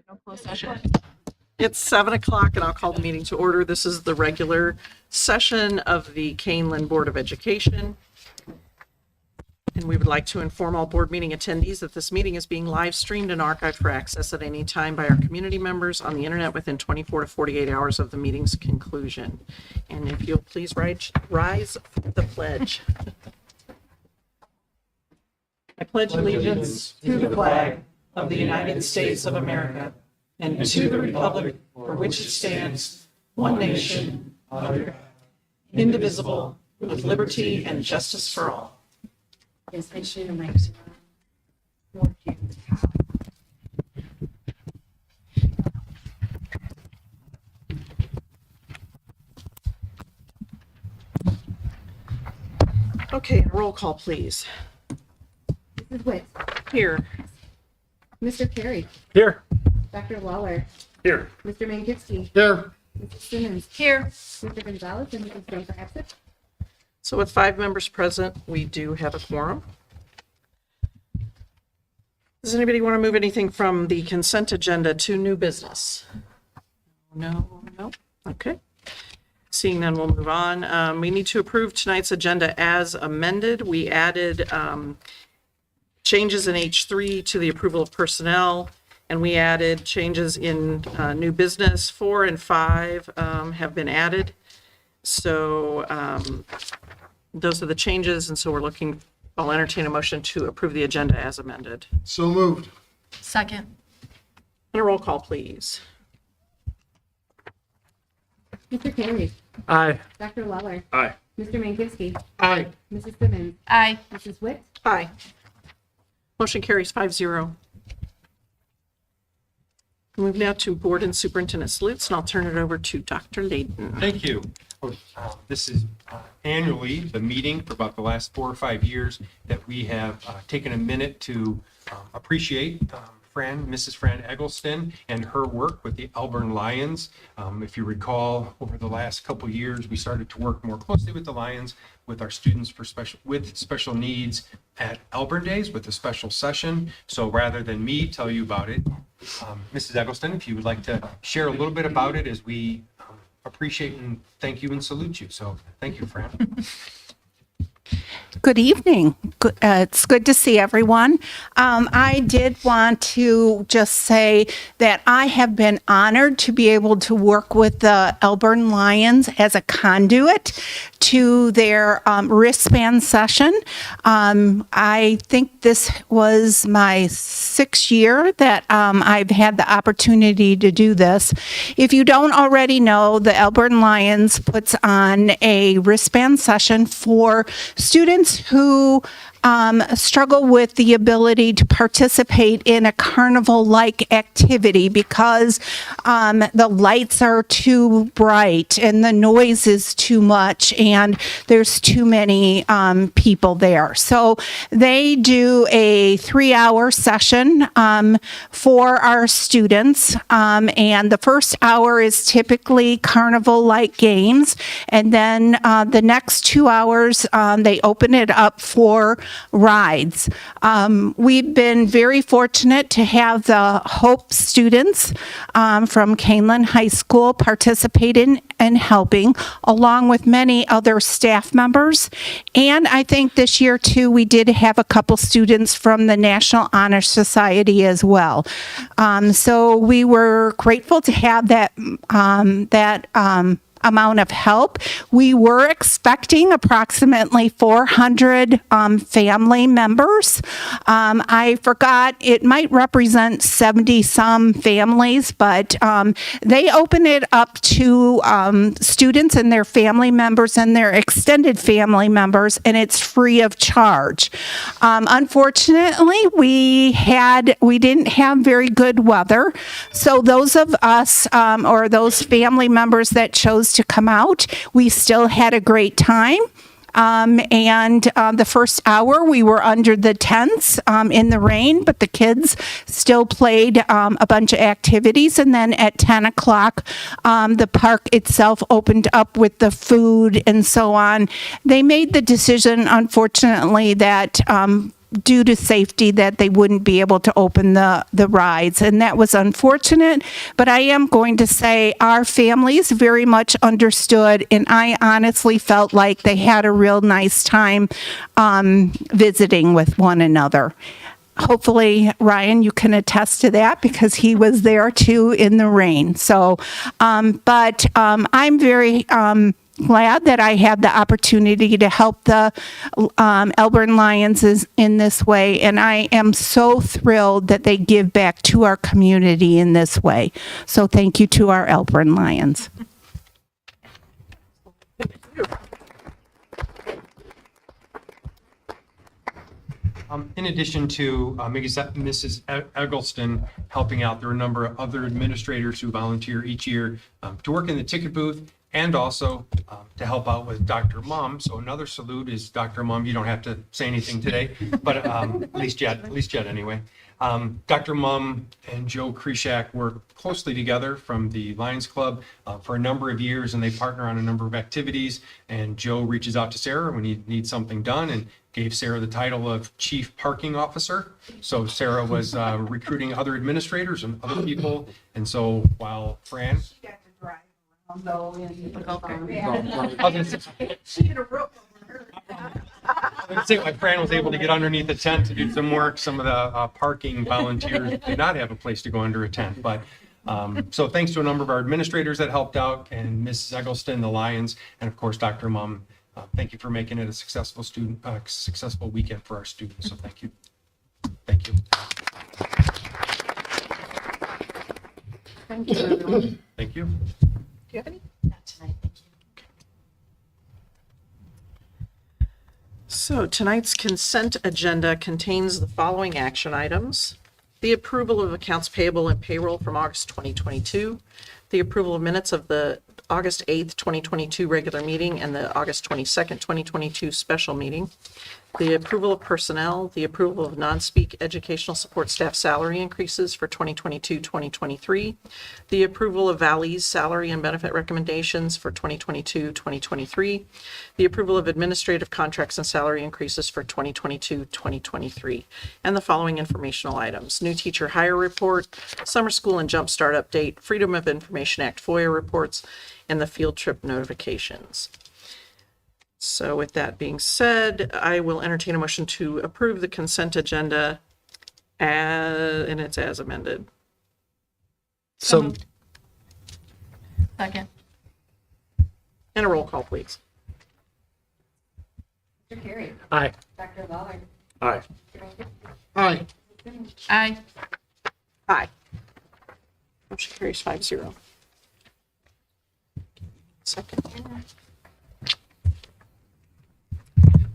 No closed session. It's 7 o'clock and I'll call the meeting to order. This is the regular session of the Kaneland Board of Education. And we would like to inform all board meeting attendees that this meeting is being live streamed and archived for access at any time by our community members on the internet within 24 to 48 hours of the meeting's conclusion. And if you'll please rise for the pledge. I pledge allegiance to the flag of the United States of America and to the republic for which it stands, one nation, under God, indivisible, with liberty and justice for all. Yes, make sure the mic's on. Okay, and roll call, please. Mrs. Witt, Here. Mr. Carey, Here. Dr. Waller, Here. Mr. Mankowski, Here. Mrs. Simmons, Here. Mr. Gonzalez, and Mrs. Jones are absent. So with 5 members present, we do have a quorum. Does anybody want to move anything from the consent agenda to new business? No. Okay. Seeing none, we'll move on. We need to approve tonight's agenda as amended. We added changes in H3 to the approval of personnel, and we added changes in new business. 4 and 5 have been added. So those are the changes, and so I'll entertain a motion to approve the agenda as amended. So moved. Second. And a roll call, please. Mr. Carey, Aye. Dr. Waller, Aye. Mr. Mankowski, Aye. Mrs. Simmons, Aye. Mrs. Witt, Aye. Motion carries 5-0. Move now to board and superintendent salutes, and I'll turn it over to Dr. Layton. Thank you. This is annually the meeting for about the last 4 or 5 years that we have taken a minute to appreciate Mrs. Fran Eggleston and her work with the Elburn Lions. If you recall, over the last couple of years, we started to work more closely with the Lions, with our students with special needs at Elburn Days with a special session. So rather than me tell you about it, Mrs. Eggleston, if you would like to share a little bit about it as we appreciate and thank you and salute you. So thank you, Fran. Good evening. It's good to see everyone. I did want to just say that I have been honored to be able to work with the Elburn Lions as a conduit to their wristband session. I think this was my 6th year that I've had the opportunity to do this. If you don't already know, the Elburn Lions puts on a wristband session for students who struggle with the ability to participate in a carnival-like activity because the lights are too bright and the noise is too much and there's too many people there. So they do a 3-hour session for our students, and the first hour is typically carnival-like games, and then the next 2 hours they open it up for rides. We've been very fortunate to have the Hope students from Kaneland High School participate in and helping, along with many other staff members. And I think this year too, we did have a couple students from the National Honor Society as well. So we were grateful to have that amount of help. We were expecting approximately 400 family members. I forgot, it might represent 70-some families, but they open it up to students and their family members and their extended family members, and it's free of charge. Unfortunately, we didn't have very good weather, so those of us or those family members that chose to come out, we still had a great time. And the first hour we were under the tents in the rain, but the kids still played a bunch of activities. And then at 10 o'clock, the park itself opened up with the food and so on. They made the decision, unfortunately, that due to safety that they wouldn't be able to open the rides, and that was unfortunate. But I am going to say our families very much understood, and I honestly felt like they had a real nice time visiting with one another. Hopefully, Ryan, you can attest to that because he was there too in the rain. So, I'm very glad that I had the opportunity to help the Elburn Lions in this way, and I am so thrilled that they give back to our community in this way. So thank you to our Elburn Lions. In addition to Mrs. Eggleston helping out, there are a number of other administrators who volunteer each year to work in the ticket booth and also to help out with Dr. Mum. So another salute is Dr. Mum. You don't have to say anything today, but at least yet anyway. Dr. Mum and Joe Krishak work closely together from the Lions Club for a number of years, and they partner on a number of activities. And Joe reaches out to Sarah when he needs something done and gave Sarah the title of Chief Parking Officer. So Sarah was recruiting other administrators and other people. And so while Fran... I was gonna say, like, Fran was able to get underneath the tent to do some work. Some of the parking volunteers did not have a place to go under a tent. But so thanks to a number of our administrators that helped out, and Mrs. Eggleston, the Lions, and of course, Dr. Mum. Thank you for making it a successful successful weekend for our students. So thank you. Thank you. Thank you, everyone. Thank you. Do you have any? Not tonight, thank you. So tonight's consent agenda contains the following action items: the approval of accounts payable and payroll from August 2022, the approval of minutes of the August 8th, 2022 regular meeting and the August 22nd, 2022 special meeting, the approval of personnel, the approval of non-speak educational support staff salary increases for 2022-2023, the approval of Valley's salary and benefit recommendations for 2022-2023, the approval of administrative contracts and salary increases for 2022-2023, and the following informational items: new teacher hire report, summer school and jumpstart update, Freedom of Information Act FOIA reports, and the field trip notifications. So with that being said, I will entertain a motion to approve the consent agenda and it's as amended. So, Second. And a roll call, please. Mr. Carey. aye. Dr. Lawler. Aye. Aye. Aye. Aye. Motion carries 5-0. Second here.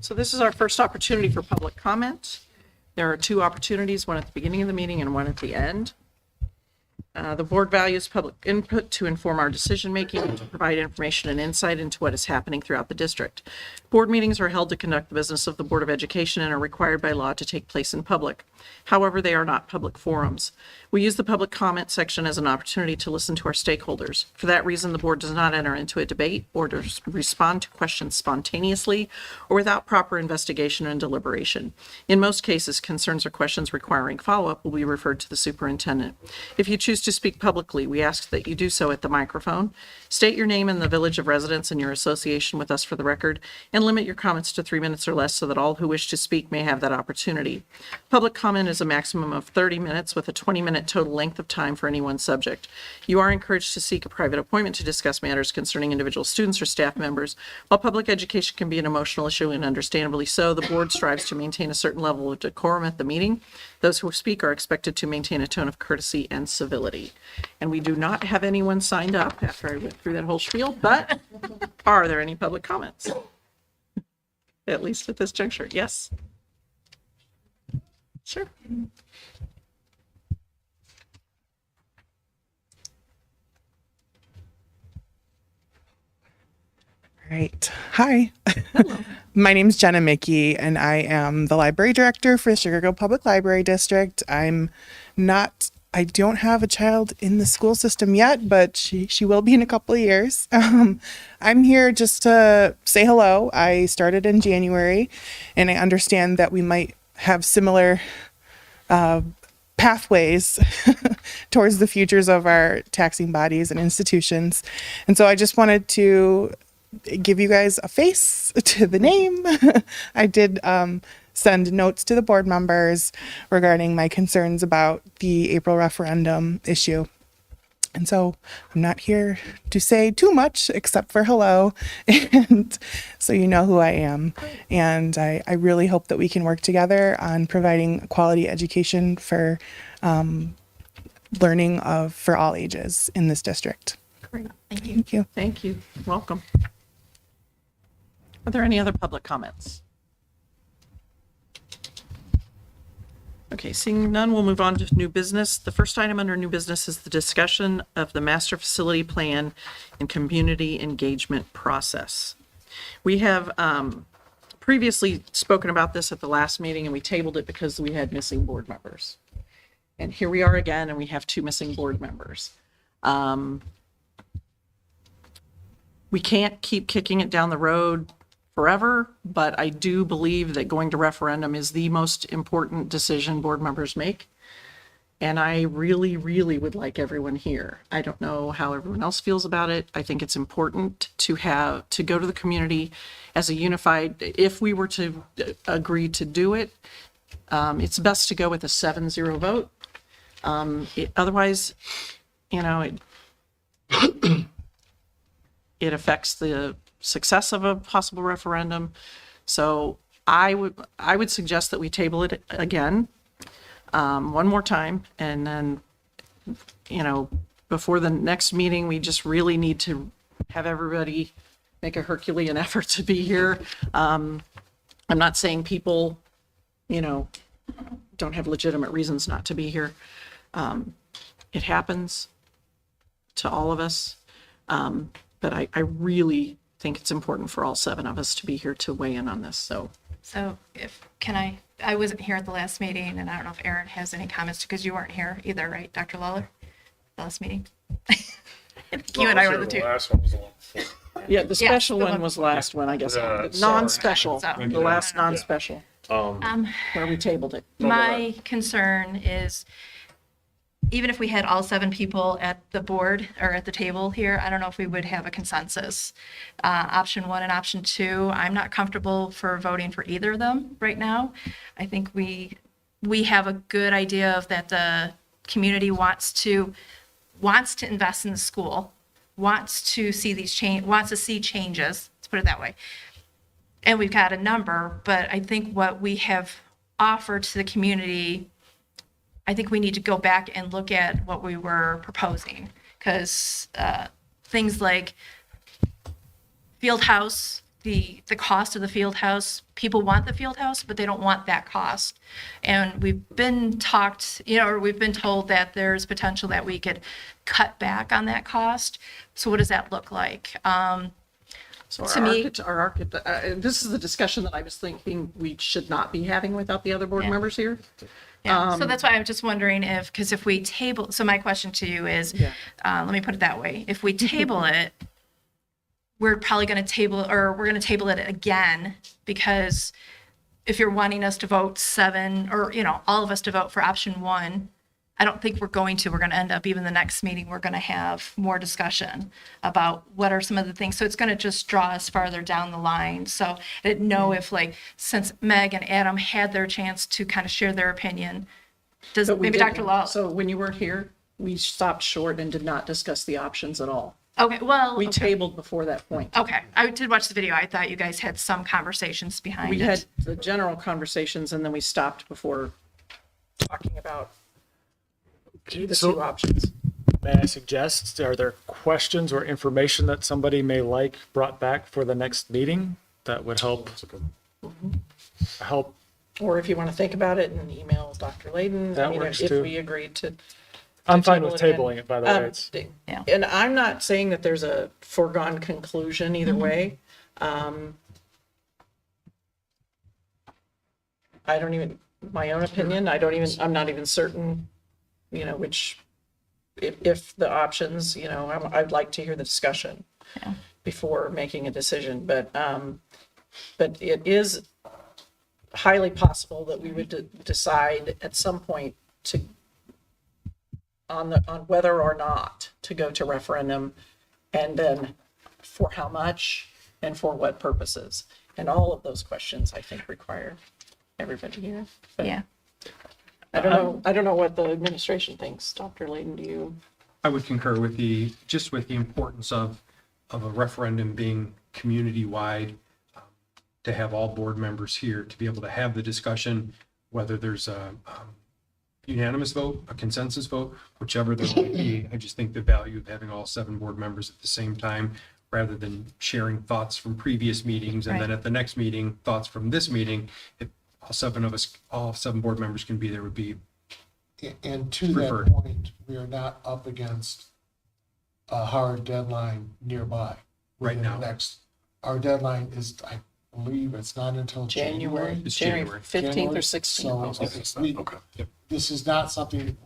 So this is our first opportunity for public comment. There are two opportunities, one at the beginning of the meeting and one at the end. The board values public input to inform our decision-making and to provide information and insight into what is happening throughout the district. Board meetings are held to conduct the business of the Board of Education and are required by law to take place in public. However, they are not public forums. We use the public comment section as an opportunity to listen to our stakeholders. For that reason, the board does not enter into a debate or to respond to questions spontaneously or without proper investigation and deliberation. In most cases, concerns or questions requiring follow-up will be referred to the superintendent. If you choose to speak publicly, we ask that you do so at the microphone. State your name and the village of residence and your association with us for the record, and limit your comments to 3 minutes or less so that all who wish to speak may have that opportunity. Public comment is a maximum of 30 minutes with a 20-minute total length of time for any one subject. You are encouraged to seek a private appointment to discuss matters concerning individual students or staff members. While public education can be an emotional issue, and understandably so, the board strives to maintain a certain level of decorum at the meeting. Those who speak are expected to maintain a tone of courtesy and civility. And we do not have anyone signed up after I went through that whole spiel, but are there any public comments? At least at this juncture, yes. Sure. Right. Hi. My name is Jenna Mickey, and I am the library director for the Sugar Grove Public Library District. I don't have a child in the school system yet, but she will be in a couple of years. I'm here just to say hello. I started in January, and I understand that we might have similar pathways towards the futures of our taxing bodies and institutions. And so I just wanted to give you guys a face to the name. I did send notes to the board members regarding my concerns about the April referendum issue. And so I'm not here to say too much except for hello, and so you know who I am. And I really hope that we can work together on providing quality education for learning for all ages in this district. Great. Thank you. Thank you. Thank you. Welcome. Are there any other public comments? Okay, seeing none, we'll move on to new business. The first item under new business is the discussion of the master facility plan and community engagement process. We have previously spoken about this at the last meeting, and we tabled it because we had missing board members. And here we are again, and we have 2 missing board members. We can't keep kicking it down the road forever, but I do believe that going to referendum is the most important decision board members make. And I really, really would like everyone here. I don't know how everyone else feels about it. I think it's important to go to the community as a unified, if we were to agree to do it, it's best to go with a 7-0 vote. Otherwise, it affects the success of a possible referendum. So I would suggest that we table it again, one more time, and then, before the next meeting, we just really need to have everybody make a Herculean effort to be here. I'm not saying people, don't have legitimate reasons not to be here. It happens to all of us. But I really think it's important for all 7 of us to be here to weigh in on this. So I wasn't here at the last meeting, and I don't know if Erin has any comments, because you weren't here either, right, Dr. Lawler? The last meeting? You and I were the 2. Last one was the one before. yeah, the special the one one- was the last one, I guess. Sorry. Non-special, Sorry. the last non-special, where we tabled it. My concern is, even if we had all 7 people at the board or at the table here, I don't know if we would have a consensus. Option 1 and option 2, I'm not comfortable for voting for either of them right now. I think we have a good idea of that the community wants to invest in the school, wants to see changes, let's put it that way. And we've got a number, but I think what we have offered to the community, I think we need to go back and look at what we were proposing, because things like field house, the cost of the field house, people want the field house, but they don't want that cost. And we've been told that there's potential that we could cut back on that cost. So what does that look like? So To me- our architect, this is the discussion that I was thinking we should not be having without the other board Yeah. members here. Yeah, so that's why I'm just wondering because if we table, so my question to you is, Yeah. let me put it that way. If we table it, we're probably going to table it again, because if you're wanting us to vote 7 or, all of us to vote for option 1, I don't think we're going to end up, even the next meeting, we're going to have more discussion about what are some of the things. So it's going to just draw us farther down the line. So I didn't know if, since Meg and Adam had their chance to kind of share their opinion, But we maybe didn't. Dr. Law. So when you weren't here, we stopped short and did not discuss the options at all. Okay, well. We okay. tabled before that point. Okay, I did watch the video. I thought you guys had some conversations behind We it. had the general conversations, and then we stopped before talking about the 2 options. May I suggest, are there questions or information that somebody may like brought back for the next meeting that would help? Or if you want to think about it and email Dr. Layden. That I mean, works if too. we agreed to. I'm fine table with it again. tabling it, by the way. It's, Yeah. And I'm not saying that there's a foregone conclusion either way. I don't even, my own opinion, I'm not even certain, which, if the options, I'd like to hear the discussion before making a decision, but it is highly possible that we would decide at some point to, on whether or not to go to referendum, and then for how much and for what purposes. And all of those questions, I think, require everybody here. But Yeah. I don't know what the administration thinks. Dr. Layden, do you? I would concur with the importance of a referendum being community-wide, to have all board members here to be able to have the discussion, whether there's a unanimous vote, a consensus vote, whichever there might be. I just think the value of having all 7 board members at the same time, rather than sharing thoughts from previous meetings and then Right. at the next meeting, thoughts from this meeting, if all 7 board members can be there would be And to Preferred. that point, we are not up against a hard deadline nearby. Right Within the now. Our deadline is, I believe, it's not until January. It's January January. 15th or January. 16th. So it's- we- Yep. this is not something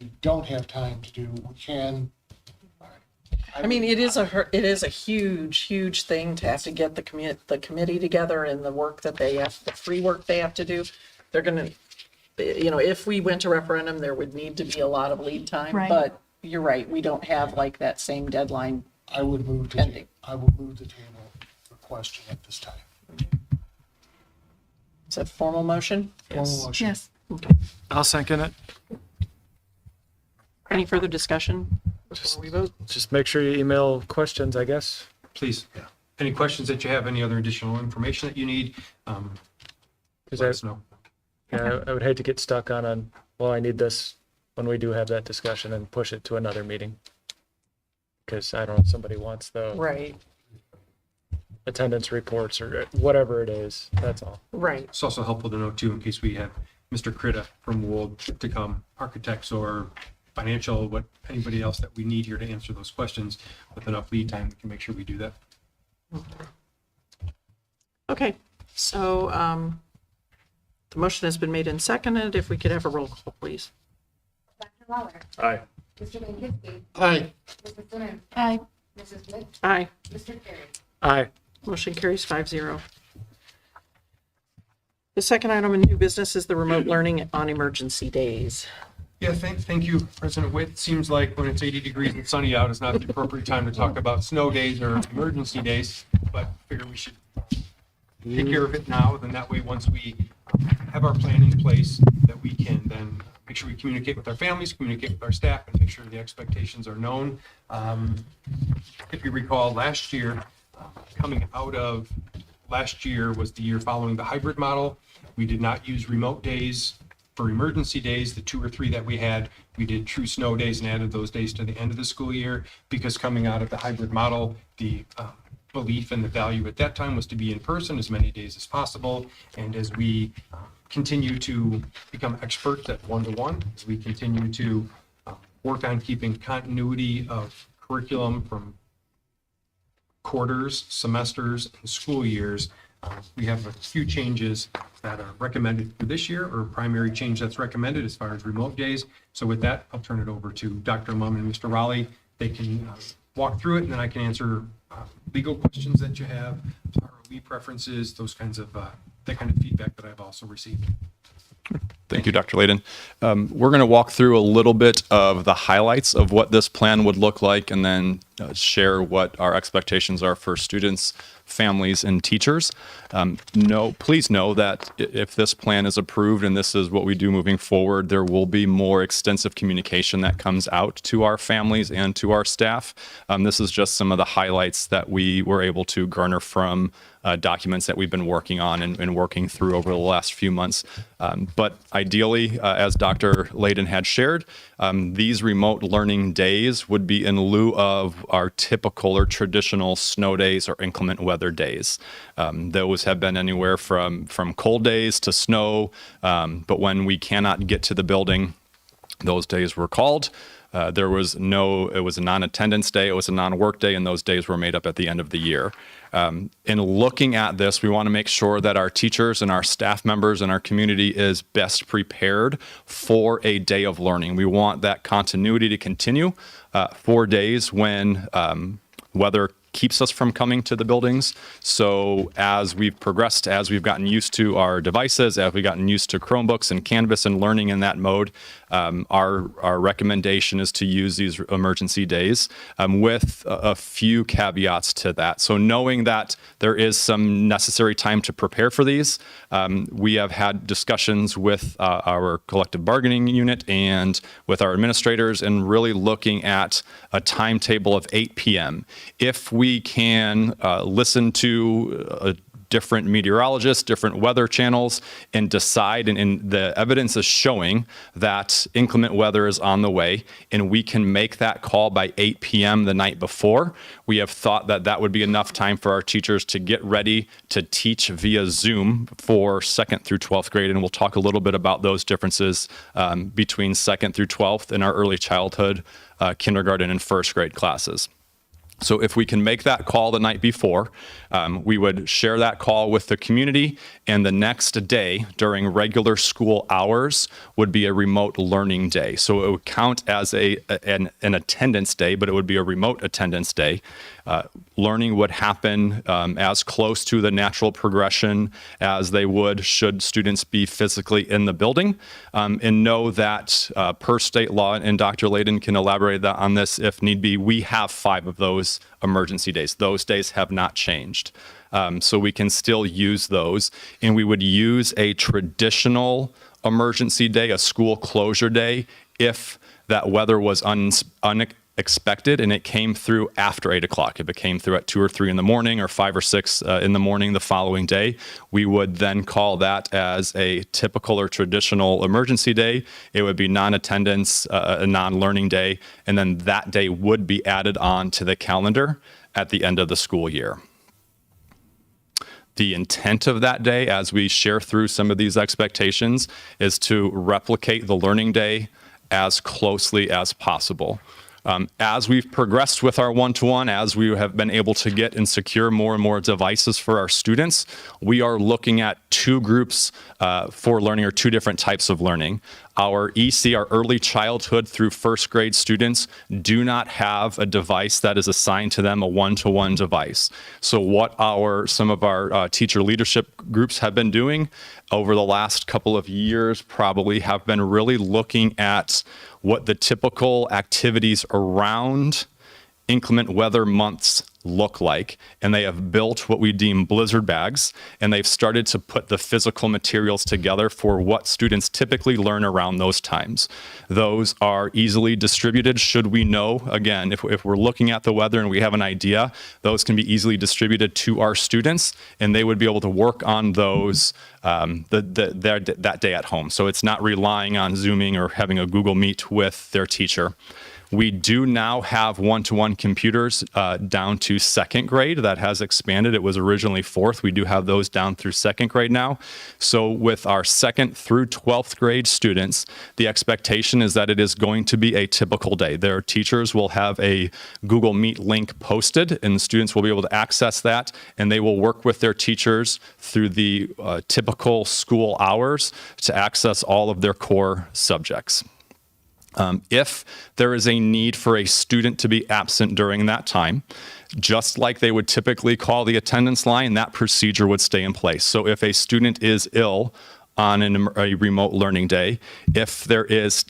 we don't have time to do. We can. I mean, it is a huge thing to have to get the committee together and the work that the free work they have to do. They're gonna, if we went to referendum, there would need to be a lot of lead time. Right. But you're right, we don't have like that same deadline. I would move to, Pending. I will move the table for question at this time. Is that a formal motion? Formal motion. Yes. I'll second it. Any further discussion before we vote? Just make sure you email questions, I guess. Please, any questions that you have, any other additional information that you need, Because let us know. I would hate to get stuck on, well, I need this when we do have that discussion and push it to another meeting. Because I don't know if somebody wants the Right, attendance reports or whatever it is. That's all. right. It's also helpful to know too, in case we have Mr. Critta from Wold to come, architects or financial, anybody else that we need here to answer those questions with enough lead time, we can make sure we do that. Okay, so the motion has been made and seconded. If we could have a roll call, please. Dr. Lawler, Aye. Mr. Kankowski, Aye. Mrs. Simmons, Aye. Mrs. Smith, Aye. Mr. Terry. Aye. Motion carries 5-0. The second item in new business is the remote learning on emergency days. Yeah, thank you, President Witt. It seems like when it's 80 degrees and sunny out, it's not the appropriate time to talk about snow days or emergency days, but I figure we should take care of it now, then that way, once we have our plan in place, that we can then make sure we communicate with our families, communicate with our staff, and make sure the expectations are known. If you recall, last year, coming out of last year was the year following the hybrid model. We did not use remote days for emergency days. The 2 or 3 that we had, we did true snow days and added those days to the end of the school year, because coming out of the hybrid model, the belief and the value at that time was to be in person as many days as possible. And as we continue to become experts at one-to-one, as we continue to work on keeping continuity of curriculum from quarters, semesters, and school years, we have a few changes that are recommended for this year, or primary change that's recommended as far as remote days. So with that, I'll turn it over to Dr. Mum and Mr. Raleigh. They can walk through it, and then I can answer legal questions that you have, ROE preferences, those kinds of, that kind of feedback that I've also received. Thank you, Dr. Layden. We're going to walk through a little bit of the highlights of what this plan would look like, and then share what our expectations are for students, families, and teachers. Please know that if this plan is approved and this is what we do moving forward, there will be more extensive communication that comes out to our families and to our staff. This is just some of the highlights that we were able to garner from documents that we've been working on and working through over the last few months. But ideally, as Dr. Layden had shared, these remote learning days would be in lieu of our typical or traditional snow days or inclement weather days. Those have been anywhere from cold days to snow, but when we cannot get to the building, those days were called. It was a non-attendance day, it was a non-work day, and those days were made up at the end of the year. In looking at this, we want to make sure that our teachers and our staff members and our community is best prepared for a day of learning. We want that continuity to continue for days when weather keeps us from coming to the buildings. So as we've progressed, as we've gotten used to our devices, as we've gotten used to Chromebooks and Canvas and learning in that mode, our recommendation is to use these emergency days with a few caveats to that. So knowing that there is some necessary time to prepare for these, we have had discussions with our collective bargaining unit and with our administrators and really looking at a timetable of 8 p.m. If we can listen to different meteorologists, different weather channels, and decide, and the evidence is showing that inclement weather is on the way, and we can make that call by 8 p.m. the night before, we have thought that that would be enough time for our teachers to get ready to teach via Zoom for 2nd through 12th grade, and we'll talk a little bit about those differences between 2nd through 12th in our early childhood, kindergarten, and 1st grade classes. So if we can make that call the night before, we would share that call with the community, and the next day during regular school hours would be a remote learning day. So it would count as an attendance day, but it would be a remote attendance day. Learning would happen as close to the natural progression as they would should students be physically in the building. And know that per state law, and Dr. Layden can elaborate on this if need be, we have 5 of those emergency days. Those days have not changed. So we can still use those. And we would use a traditional emergency day, a school closure day, if that weather was unexpected and it came through after 8 o'clock. If it came through at 2 or 3 in the morning or 5 or 6 in the morning the following day, we would then call that as a typical or traditional emergency day. It would be non-attendance, a non-learning day, and then that day would be added on to the calendar at the end of the school year. The intent of that day, as we share through some of these expectations, is to replicate the learning day as closely as possible. As we've progressed with our one-to-one, as we have been able to get and secure more and more devices for our students, we are looking at 2 groups for learning, or 2 different types of learning. Our EC, our early childhood through 1st grade students, do not have a device that is assigned to them, a one-to-one device. So what some of our teacher leadership groups have been doing over the last couple of years probably have been really looking at what the typical activities around inclement weather months look like, and they have built what we deem blizzard bags, and they've started to put the physical materials together for what students typically learn around those times. Those are easily distributed should we know, again, if we're looking at the weather and we have an idea, those can be easily distributed to our students, and they would be able to work on those that day at home. So it's not relying on Zooming or having a Google Meet with their teacher. We do now have one-to-one computers down to 2nd grade. That has expanded. It was originally 4th. We do have those down through 2nd grade now. So with our 2nd through 12th grade students, the expectation is that it is going to be a typical day. Their teachers will have a Google Meet link posted, and the students will be able to access that, and they will work with their teachers through the typical school hours to access all of their core subjects. If there is a need for a student to be absent during that time, just like they would typically call the attendance line, that procedure would stay in place. So if a student is ill on a remote learning day, if there is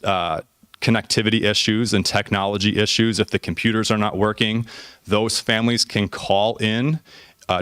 connectivity issues and technology issues, if the computers are not working, those families can call in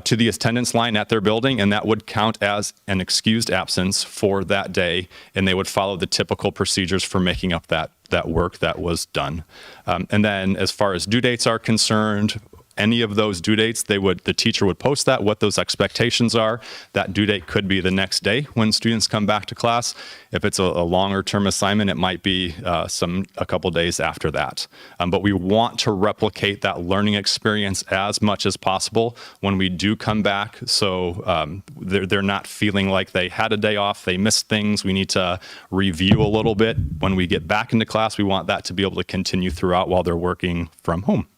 to the attendance line at their building, and that would count as an excused absence for that day, and they would follow the typical procedures for making up that work that was done. And then as far as due dates are concerned, any of those due dates, the teacher would post that, what those expectations are. That due date could be the next day when students come back to class. If it's a longer term assignment, it might be a couple days after that. But we want to replicate that learning experience as much as possible when we do come back. So they're not feeling like they had a day off, they missed things. We need to review a little bit. When we get back into class, we want that to be able to continue throughout while they're working from home.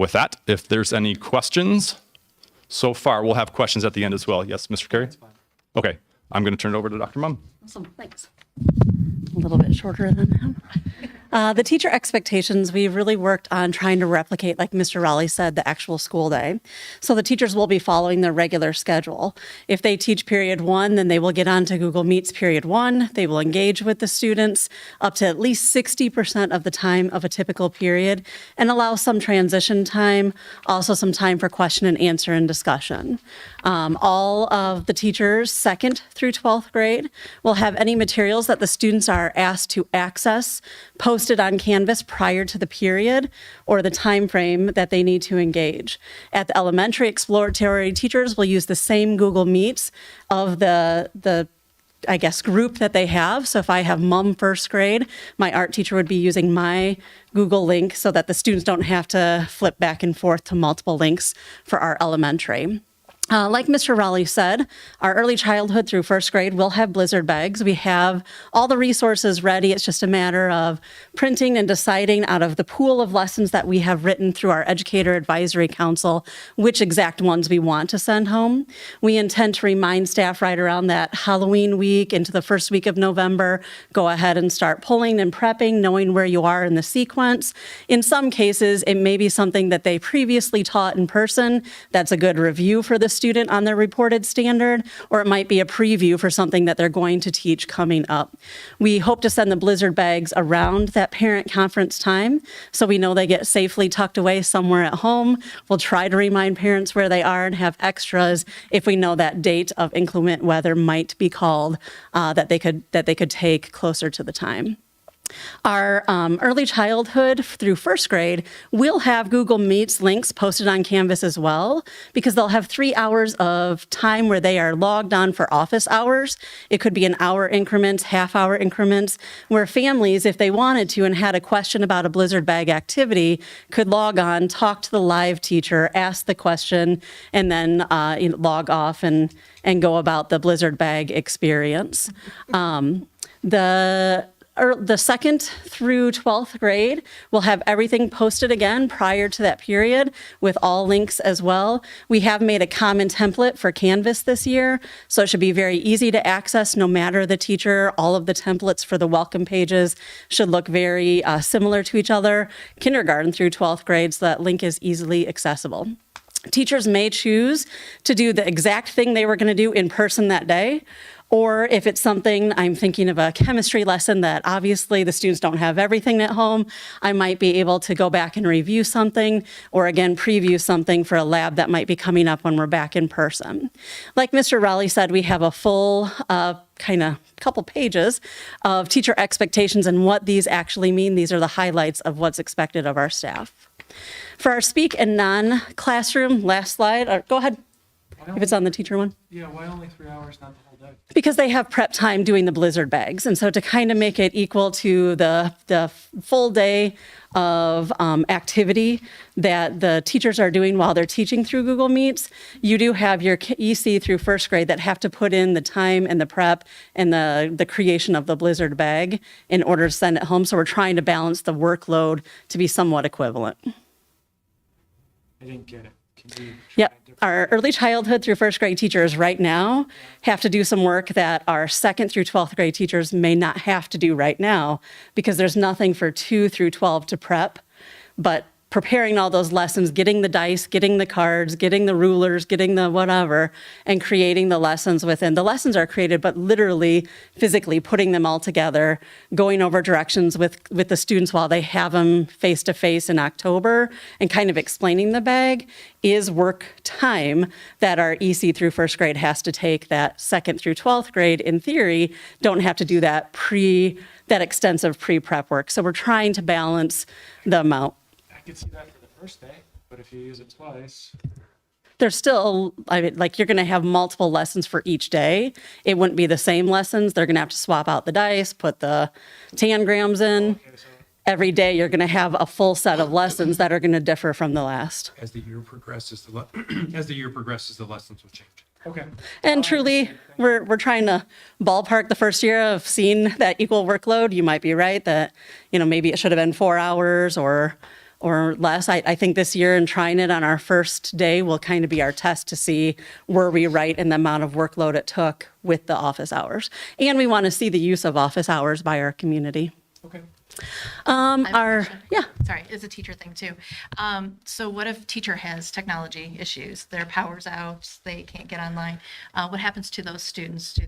With that, if there's any questions so far, we'll have questions at the end as well. Yes, Mr. Carey? Okay, I'm going to turn it over to Dr. Mumm. Awesome, thanks. A little bit shorter than him. The teacher expectations, we've really worked on trying to replicate, like Mr. Raleigh said, the actual school day. So the teachers will be following their regular schedule. If they teach period 1, then they will get on to Google Meets period 1. They will engage with the students up to at least 60% of the time of a typical period and allow some transition time, also some time for question and answer and discussion. All of the teachers, 2nd through 12th grade, will have any materials that the students are asked to access posted on Canvas prior to the period or the time frame that they need to engage. At the elementary exploratory, teachers will use the same Google Meets of the I guess, group that they have. So if I have mom 1st grade, my art teacher would be using my Google link so that the students don't have to flip back and forth to multiple links for our elementary. Like Mr. Raleigh said, our early childhood through 1st grade will have blizzard bags. We have all the resources ready. It's just a matter of printing and deciding out of the pool of lessons that we have written through our Educator Advisory Council which exact ones we want to send home. We intend to remind staff right around that Halloween week into the 1st week of November, go ahead and start pulling and prepping, knowing where you are in the sequence. In some cases, it may be something that they previously taught in person. That's a good review for the student on their reported standard, or it might be a preview for something that they're going to teach coming up. We hope to send the blizzard bags around that parent conference time so we know they get safely tucked away somewhere at home. We'll try to remind parents where they are and have extras if we know that date of inclement weather might be called that they could take closer to the time. Our early childhood through 1st grade will have Google Meets links posted on Canvas as well, because they'll have 3 hours of time where they are logged on for office hours. It could be an hour increments, half-hour increments, where families, if they wanted to and had a question about a blizzard bag activity, could log on, talk to the live teacher, ask the question, and then log off and go about the blizzard bag experience. The 2nd through 12th grade will have everything posted again prior to that period with all links as well. We have made a common template for Canvas this year, so it should be very easy to access no matter the teacher. All of the templates for the welcome pages should look very similar to each other. Kindergarten through 12th grade, so that link is easily accessible. Teachers may choose to do the exact thing they were going to do in person that day. Or if it's something, I'm thinking of a chemistry lesson that obviously the students don't have everything at home, I might be able to go back and review something or again, preview something for a lab that might be coming up when we're back in person. Like Mr. Raleigh said, we have a full couple pages of teacher expectations and what these actually mean. These are the highlights of what's expected of our staff. For our speak and non-classroom, last slide, go ahead, if it's on the teacher one. Yeah, why only 3 hours, not the whole day? Because they have prep time doing the blizzard bags. And so to kind of make it equal to the full day of activity that the teachers are doing while they're teaching through Google Meets, you do have your EC through 1st grade that have to put in the time and the prep and the creation of the blizzard bag in order to send it home. So we're trying to balance the workload to be somewhat equivalent. I didn't get it. Can you? Yep. Our early childhood through 1st grade teachers right now have to do some work that our 2nd through 12th grade teachers may not have to do right now because there's nothing for 2 through 12 to prep. But preparing all those lessons, getting the dice, getting the cards, getting the rulers, getting the whatever, and creating the lessons within. The lessons are created, but literally, physically putting them all together, going over directions with the students while they have them face-to-face in October, and kind of explaining the bag is work time that our EC through 1st grade has to take. That 2nd through 12th grade, in theory, don't have to do that extensive pre-prep work. So we're trying to balance the amount. I could see that for the first day, but if you use it twice. There's still, you're going to have multiple lessons for each day. It wouldn't be the same lessons. They're going to have to swap out the dice, put the tangrams in. Okay, so Every day, you're going to have a full set of lessons that are going to differ from the last. As the year progresses, the lessons will change. okay. And truly, we're trying to ballpark the first year of seeing that equal workload. You might be right that, maybe it should have been 4 hours or less. I think this year and trying it on our first day will kind of be our test to see were we right in the amount of workload it took with the office hours. And we want to see the use of office hours by our community. Okay. I have a Our, question. yeah, Sorry, it's a teacher thing too. So what if teacher has technology issues? Their power's out, they can't get online. What happens to those students? Do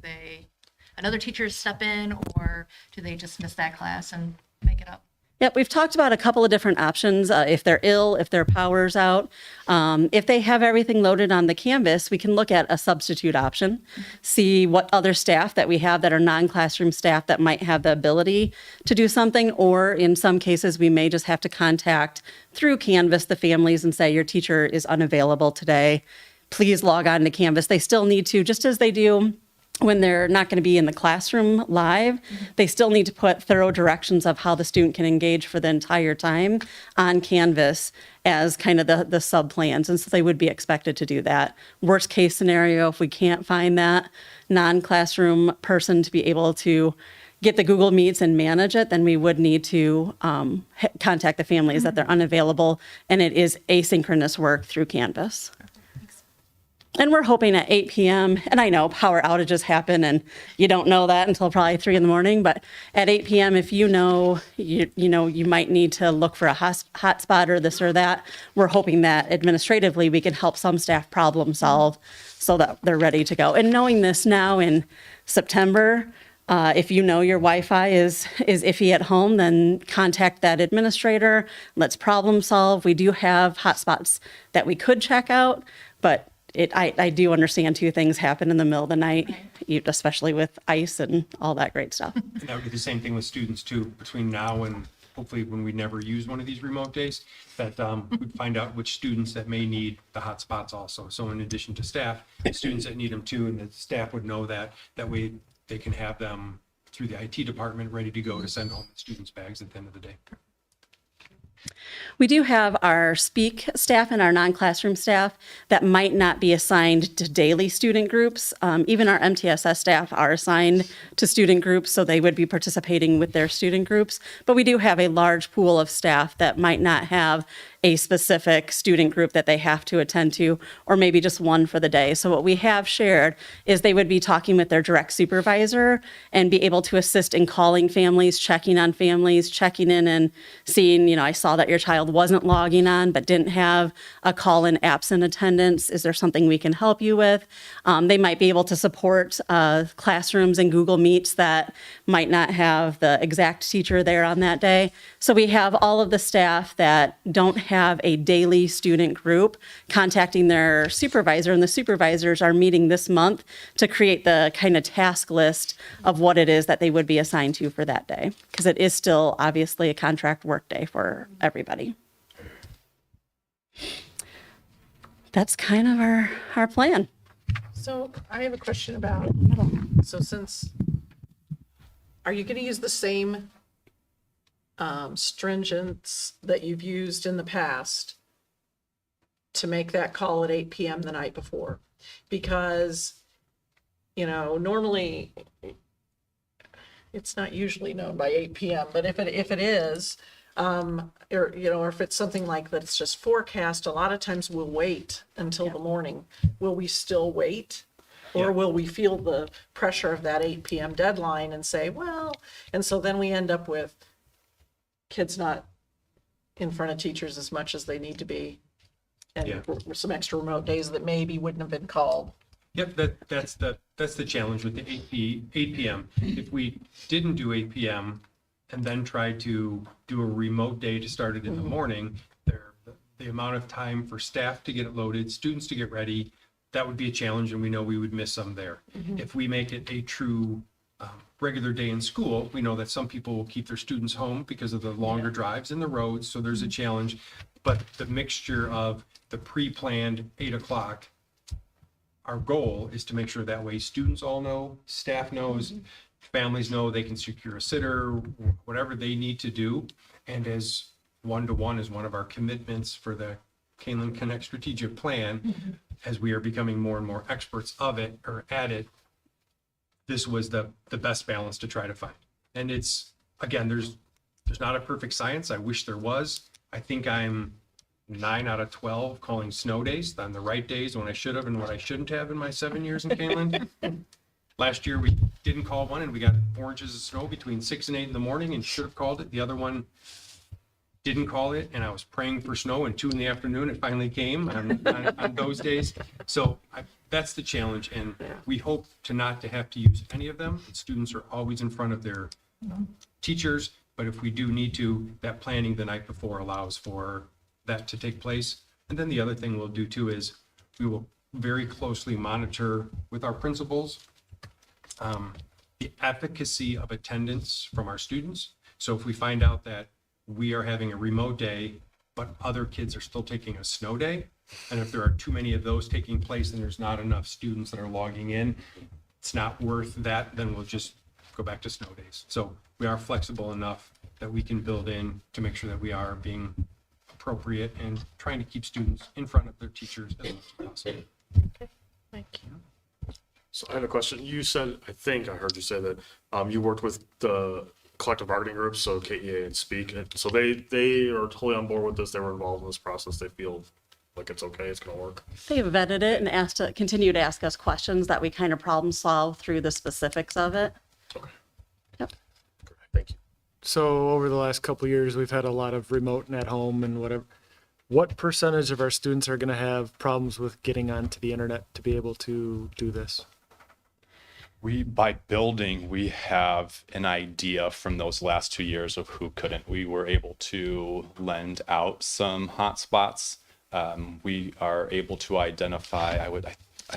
another teacher step in, or do they just miss that class and make it up? Yep, we've talked about a couple of different options. If they're ill, if their power's out, if they have everything loaded on the Canvas, we can look at a substitute option, see what other staff that we have that are non-classroom staff that might have the ability to do something, or in some cases, we may just have to contact through Canvas the families and say, your teacher is unavailable today. Please log on to Canvas. They still need to, just as they do when they're not going to be in the classroom live, they still need to put thorough directions of how the student can engage for the entire time on Canvas as kind of the sub plans. And so they would be expected to do that. Worst case scenario, if we can't find that non-classroom person to be able to get the Google Meets and manage it, then we would need to contact the families that they're unavailable, and it is asynchronous work through Canvas. And we're hoping at 8 p.m., and I know power outages happen and you don't know that until probably 3 in the morning, but at 8 p.m., if you know you might need to look for a hotspot or this or that, we're hoping that administratively we can help some staff problem solve so that they're ready to go. And knowing this now in September, if you know your Wi-Fi is iffy at home, then contact that administrator. Let's problem solve. We do have hotspots that we could check out, but I do understand two things happen in the middle of the night, especially with ice and all that great stuff. And that would be the same thing with students too, between now and hopefully when we never use one of these remote days, that we find out which students that may need the hotspots also. So in addition to staff, students that need them too, and the staff would know that way they can have them through the IT department ready to go to send home the students' bags at the end of the day. We do have our speak staff and our non-classroom staff that might not be assigned to daily student groups. Even our MTSS staff are assigned to student groups, so they would be participating with their student groups. But we do have a large pool of staff that might not have a specific student group that they have to attend to, or maybe just one for the day. So what we have shared is they would be talking with their direct supervisor and be able to assist in calling families, checking on families, checking in and seeing, I saw that your child wasn't logging on but didn't have a call-in absent attendance. Is there something we can help you with? They might be able to support classrooms and Google Meets that might not have the exact teacher there on that day. So we have all of the staff that don't have a daily student group contacting their supervisor, and the supervisors are meeting this month to create the kind of task list of what it is that they would be assigned to for that day, because it is still obviously a contract work day for everybody. That's kind of our plan. So I have a question about, so are you going to use the same stringents that you've used in the past to make that call at 8 p.m. the night before? Because, normally it's not usually known by 8 p.m., but if it is, or if it's something like that, it's just forecast, a lot of times we'll wait until the morning. Will we still wait? Or will we feel the pressure of that 8 p.m. deadline and say, and so then we end up with kids not in front of teachers as much as they need to be, and some extra remote days that maybe wouldn't have been called. Yep, that's the challenge with the 8 p.m. If we didn't do 8 p.m. and then tried to do a remote day to start it in the morning, the amount of time for staff to get it loaded, students to get ready, that would be a challenge, and we know we would miss some there. If we make it a true regular day in school, we know that some people will keep their students home because of the longer drives in the roads, so there's a challenge. But the mixture of the pre-planned 8 o'clock, our goal is to make sure that way students all know, staff knows, families know they can secure a sitter, whatever they need to do. And as one-to-one is one of our commitments for the Kaneland Connect strategic plan, as we are becoming more and more experts of it or at it, this was the best balance to try to find. And it's, again, there's not a perfect science. I wish there was. I think I'm 9 out of 12 calling snow days on the right days when I should have and what I shouldn't have in my 7 years in Kaneland. Last year we didn't call one, and we got oranges of snow between 6 and 8 in the morning and should have called it. The other one didn't call it, and I was praying for snow, and 2 in the afternoon, it finally came on those days. So that's the challenge, and we hope not to have to use any of them. Students are always in front of their teachers, but if we do need to, that planning the night before allows for that to take place. And then the other thing we'll do too is we will very closely monitor with our principals the efficacy of attendance from our students. So if we find out that we are having a remote day, but other kids are still taking a snow day, and if there are too many of those taking place and there's not enough students that are logging in, it's not worth that, then we'll just go back to snow days. So we are flexible enough that we can build in to make sure that we are being appropriate and trying to keep students in front of their teachers as much as possible. Thank you. So I have a question. You said, I think I heard you say that you worked with the collective bargaining groups, so KEA and Speak. And so they are totally on board with this. They were involved in this process. They feel like it's okay, it's going to work. They vetted it and continue to ask us questions that we kind of problem solve through the specifics of it. Okay. Yep. Great. Thank you. So over the last couple of years, we've had a lot of remote and at home and whatever. What percentage of our students are going to have problems with getting onto the internet to be able to do this? By building, we have an idea from those last 2 years of who couldn't. We were able to lend out some hotspots. We are able to identify, I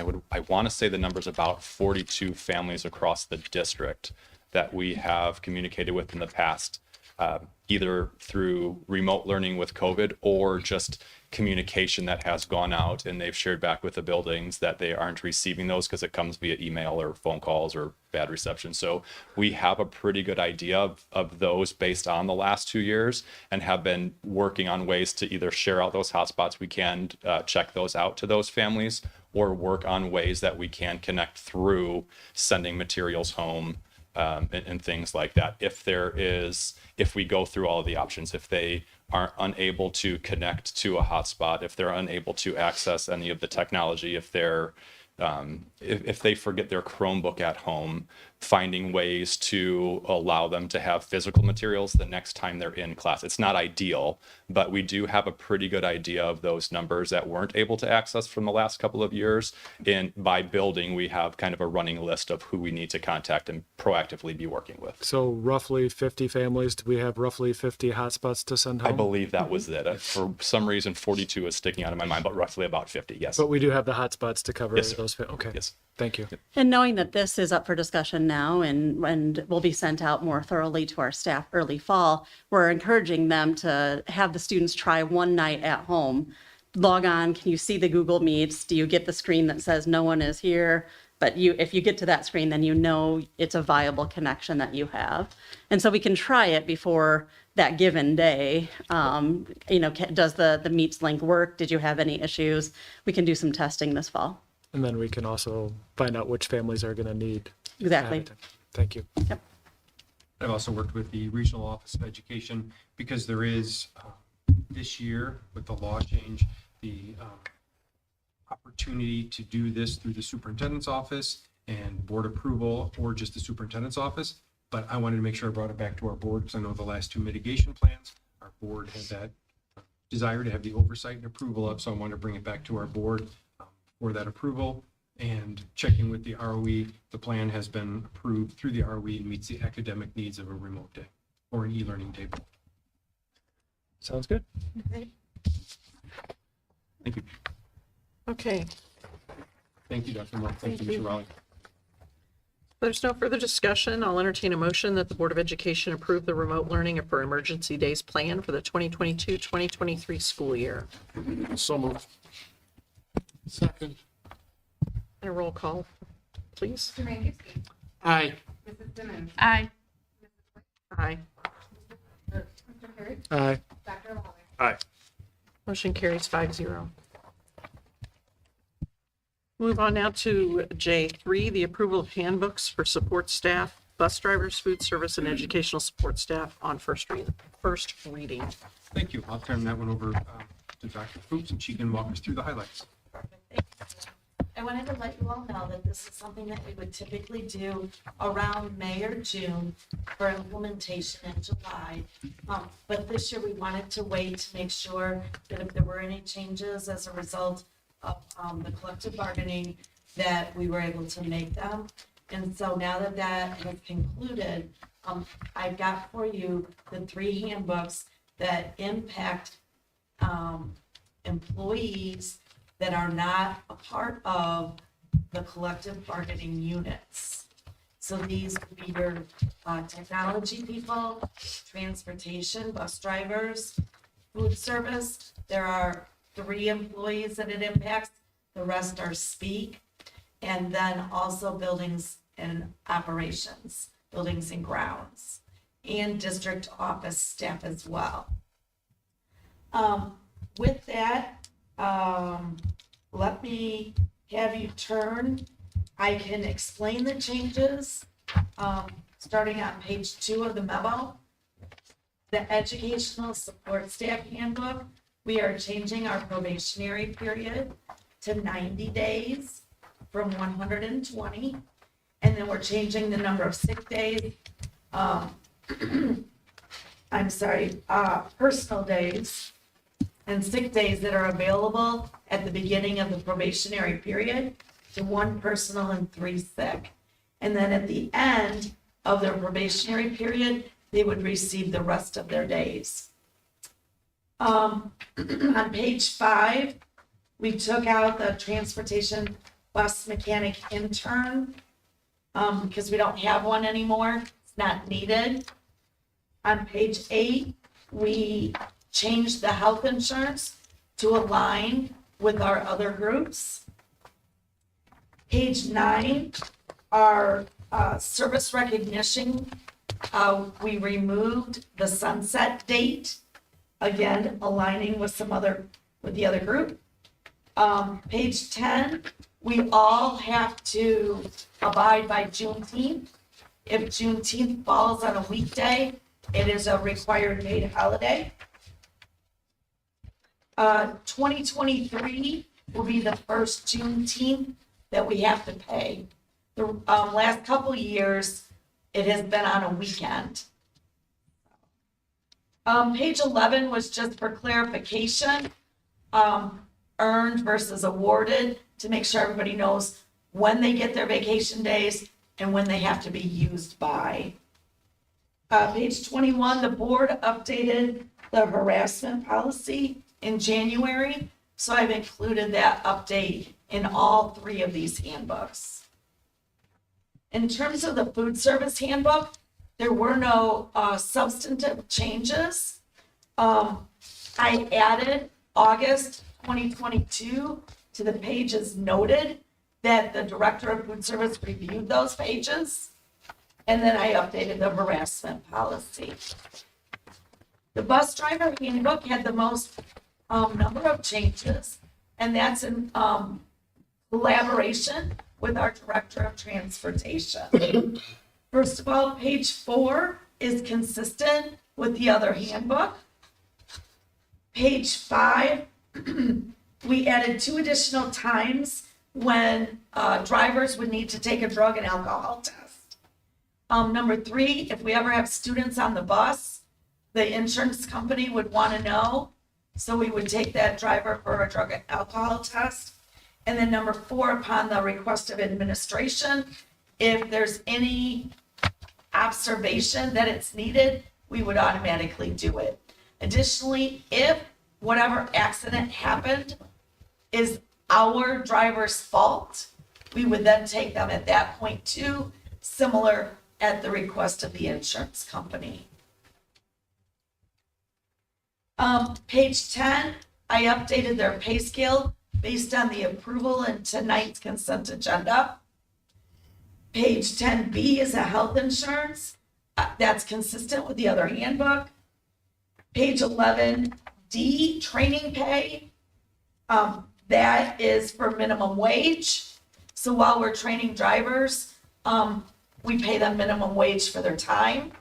want to say the number's about 42 families across the district that we have communicated with in the past, either through remote learning with COVID or just communication that has gone out, and they've shared back with the buildings that they aren't receiving those because it comes via email or phone calls or bad reception. So we have a pretty good idea of those based on the last 2 years, and have been working on ways to either share out those hotspots. We can check those out to those families, or work on ways that we can connect through sending materials home, and things like that. If we go through all of the options, if they are unable to connect to a hotspot, if they're unable to access any of the technology, if they forget their Chromebook at home, finding ways to allow them to have physical materials the next time they're in class. It's not ideal, but we do have a pretty good idea of those numbers that weren't able to access from the last couple of years. And by building, we have kind of a running list of who we need to contact and proactively be working with. So roughly 50 families, do we have roughly 50 hotspots to send home? I believe that was it. For some reason, 42 is sticking out of my mind, but roughly about 50, yes. But we do have the hotspots to cover Yes, sir. those. Okay. Yes. Thank you. And knowing that this is up for discussion now and will be sent out more thoroughly to our staff early fall, we're encouraging them to have the students try one night at home. Log on, can you see the Google Meets? Do you get the screen that says no one is here? But if you get to that screen, then you know it's a viable connection that you have. And so we can try it before that given day. Does the Meets link work? Did you have any issues? We can do some testing this fall. And then we can also find out which families are going to need. Exactly. Thank you. Yep. I've also worked with the Regional Office of Education, because there is, this year with the law change, the opportunity to do this through the superintendent's office and board approval, or just the superintendent's office. But I wanted to make sure I brought it back to our board, because I know the last 2 mitigation plans, our board had that desire to have the oversight and approval of, so I wanted to bring it back to our board for that approval. And checking with the ROE, the plan has been approved through the ROE and meets the academic needs of a remote day or an e-learning day. Sounds good. Thank you. Okay. Thank you, Dr. Moore. Thank you, Mr. Raleigh. There's no further discussion. I'll entertain a motion that the Board of Education approve the remote learning for emergency days plan for the 2022-2023 school year. So moved. Second. And a roll call, please. Mr. Mangus? Aye. Mrs. Simmons? Aye. Aye. Mr. Perry? Aye. Dr. Lawler? Aye. Motion carries 5-0. Move on now to J3, the approval of handbooks for support staff, bus drivers, food service, and educational support staff on first reading. Thank you. I'll turn that one over to Dr. Fuchs, and she can walk us through the highlights. I wanted to let you all know that this is something that we would typically do around May or June for implementation in July. But this year we wanted to wait to make sure that if there were any changes as a result of the collective bargaining, that we were able to make them. And so now that that has concluded, I've got for you the 3 handbooks that impact employees that are not a part of the collective bargaining units. So these would be your technology people, transportation, bus drivers, food service. There are 3 employees that it impacts. The rest are speak. And then also buildings and operations, buildings and grounds, and district office staff as well. With that, let me have you turn. I can explain the changes, starting on page 2 of the memo. The educational support staff handbook, we are changing our probationary period to 90 days from 120. And then we're changing the number of sick days, personal days and sick days that are available at the beginning of the probationary period to 1 personal and 3 sick. And then at the end of their probationary period, they would receive the rest of their days. On page 5, we took out the transportation bus mechanic intern because we don't have one anymore. It's not needed. On page 8, we changed the health insurance to align with our other groups. Page 9, our service recognition, we removed the sunset date, again, aligning with the other group. Page 10, we all have to abide by Juneteenth. If Juneteenth falls on a weekday, it is a required paid holiday. 2023 will be the first Juneteenth that we have to pay. The last couple years, it has been on a weekend. Page 11 was just for clarification, earned versus awarded, to make sure everybody knows when they get their vacation days and when they have to be used by. Page 21, the board updated the harassment policy in January, so I've included that update in all 3 of these handbooks. In terms of the food service handbook, there were no substantive changes. I added August 2022 to the pages noted that the director of food service reviewed those pages. And then I updated the harassment policy. The bus driver handbook had the most number of changes, and that's in collaboration with our director of transportation. First of all, page 4 is consistent with the other handbook. Page 5, we added 2 additional times when drivers would need to take a drug and alcohol test. Number 3, if we ever have students on the bus, the insurance company would want to know, so we would take that driver for a drug and alcohol test. And then number 4, upon the request of administration, if there's any observation that it's needed, we would automatically do it. Additionally, if whatever accident happened is our driver's fault, we would then take them at that point too, similar at the request of the insurance company. Page 10, I updated their pay scale based on the approval in tonight's consent agenda. Page 10B is a health insurance. That's consistent with the other handbook. Page 11D, training pay. That is for minimum wage. So while we're training drivers, we pay them minimum wage for their time.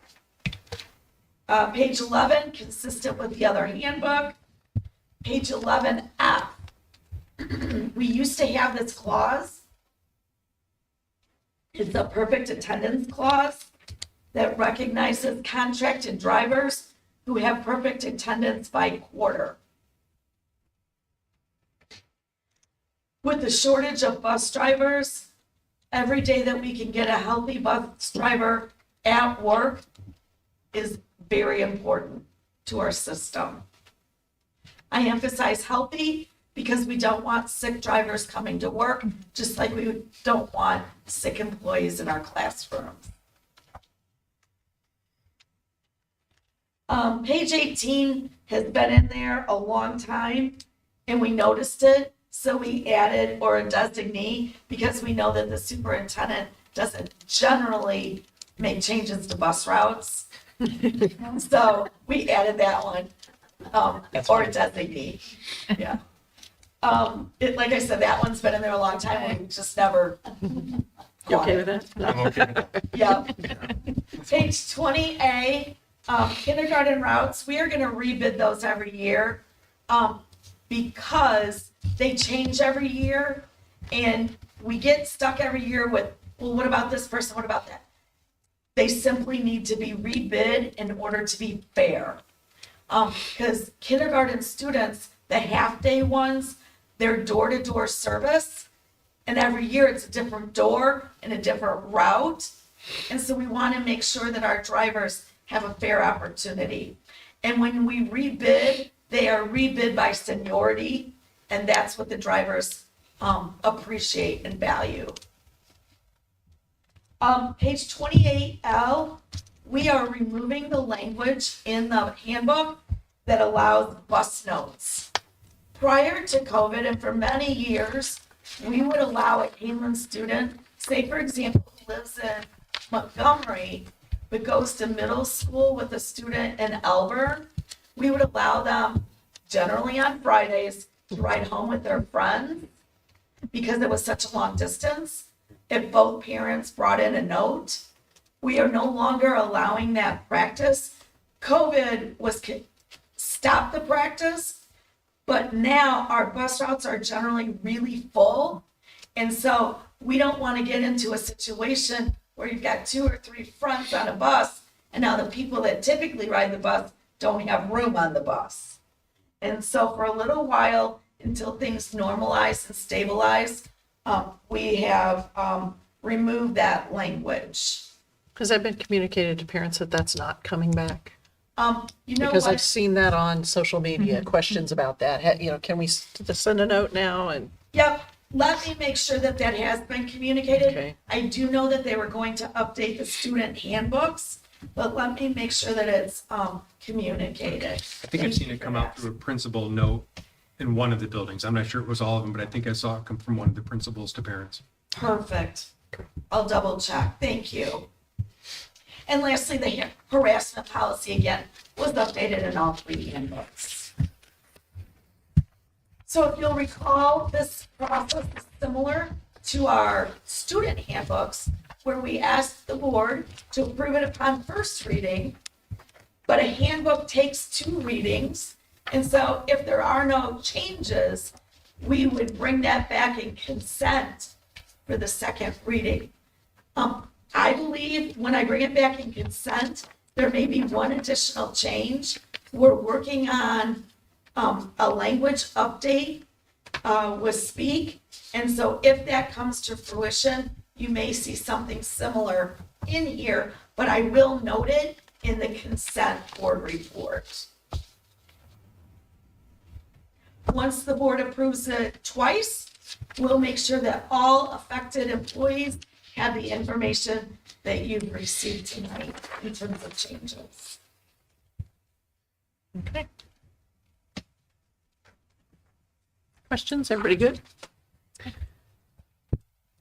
Page 11, consistent with the other handbook. Page 11F, We used to have this clause. It's a perfect attendance clause that recognizes contracted drivers who have perfect attendance by quarter. With the shortage of bus drivers, every day that we can get a healthy bus driver at work is very important to our system. I emphasize healthy because we don't want sick drivers coming to work, just like we don't want sick employees in our classrooms. Page 18 has been in there a long time, and we noticed it, so we added or a designee because we know that the superintendent doesn't generally make changes to bus routes. So we added that one, or a designee, yeah. Like I said, that one's been in there a long time, and we just never. You okay with that? I'm okay with that. Yeah. Page 20A, kindergarten routes, we are gonna rebid those every year, because they change every year, and we get stuck every year with, well, what about this person, what about that? They simply need to be rebid in order to be fair. Because kindergarten students, the half-day ones, they're door-to-door service, and every year it's a different door and a different route. And so we want to make sure that our drivers have a fair opportunity. And when we rebid, they are rebid by seniority, and that's what the drivers appreciate and value. Page 28L, we are removing the language in the handbook that allows bus notes. Prior to COVID and for many years, we would allow a Kaneland student, say for example, who lives in Montgomery, but goes to middle school with a student in Elburn, we would allow them generally on Fridays to ride home with their friends because it was such a long distance. If both parents brought in a note, we are no longer allowing that practice. COVID stopped the practice, but now our bus routes are generally really full. And so we don't want to get into a situation where you've got 2 or 3 fronts on a bus, and now the people that typically ride the bus don't have room on the bus. And so for a little while, until things normalize and stabilize, we have removed that language. Has that been communicated to parents that that's not coming back? You know Because what? I've seen that on social media, questions about that. You know, can we send a note now? And Yep, let me make sure that that has been communicated. Okay. I do know that they were going to update the student handbooks, but let me make sure that it's communicated. I think I've seen it come out through a principal note in one of the buildings. I'm not sure it was all of them, but I think I saw it come from one of the principals to parents. Perfect. I'll double check. Thank you. And lastly, the harassment policy again was updated in all 3 handbooks. So if you'll recall, this process is similar to our student handbooks, where we asked the board to approve it upon first reading, but a handbook takes 2 readings. And so if there are no changes, we would bring that back in consent for the second reading. I believe when I bring it back in consent, there may be one additional change. We're working on a language update with Speak. And so if that comes to fruition, you may see something similar in here, but I will note it in the consent board report. Once the board approves it twice, we'll make sure that all affected employees have the information that you've received tonight in terms of changes. okay. Questions? Everybody good?